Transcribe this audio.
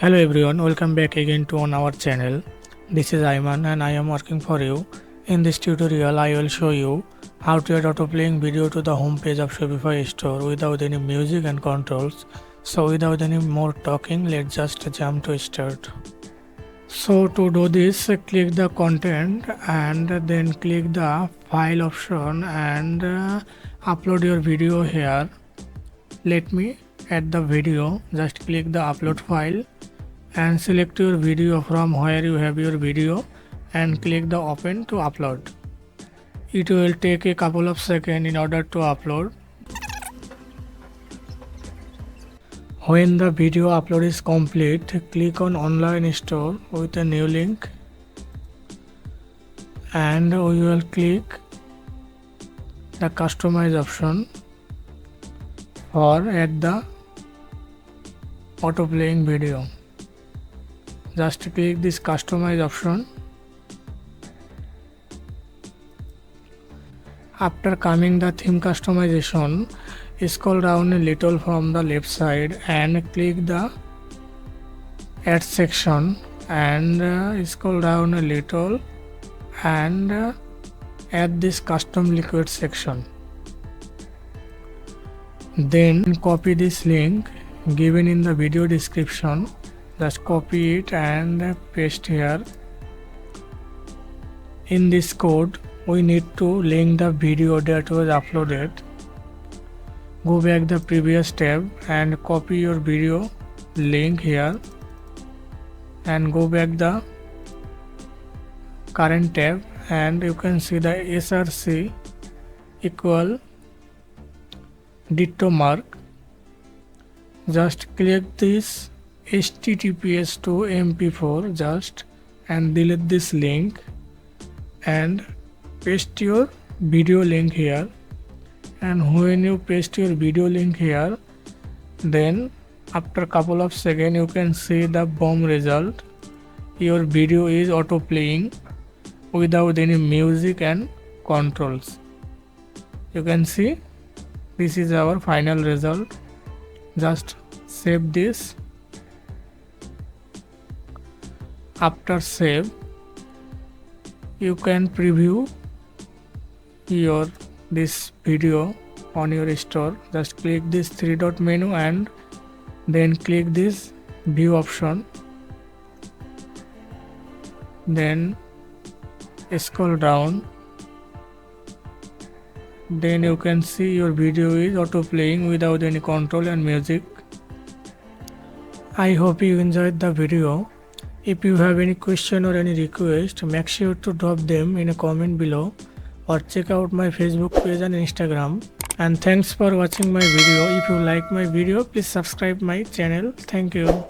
Hello everyone, welcome back again to on our channel. This is Ayman and I am working for you. In this tutorial I will show you how to add auto playing video to the home page of Shopify store without any music and controls. So without any more talking, let's just jump to start. So to do this, click the content and then click the file option and upload your video here. Let me add the video. Just click the upload file and select your video from where you have your video and click the open to upload. It will take a couple of seconds in order to upload. When the video upload is complete, click on online store with a new link and we will click the customize option for add the auto playing video. Just click this customize option. After coming the theme customization, scroll down a little from the left side and click the add section and scroll down a little and add this custom liquid section. Then copy this link given in the video description. Just copy it and paste here. In this code, we need to link the video that was uploaded. Go back the previous tab and copy your video link here and go back the current tab and you can see the src equal ditto mark. Just click this https to mp4 just and delete this link and paste your video link here. And when you paste your video link here, then after a couple of seconds you can see the boom result. Your video is auto playing without any music and controls. You can see this is our final result. Just save this. After save, you can preview your this video on your store. Just click this three dot menu and then click this view option. Then scroll down. Then you can see your video is auto playing without any control and music. I hope you enjoyed the video. If you have any question or any request, make sure to drop them in a comment below or check out my Facebook page and Instagram. And thanks for watching my video. If you like my video, please subscribe my channel. Thank you.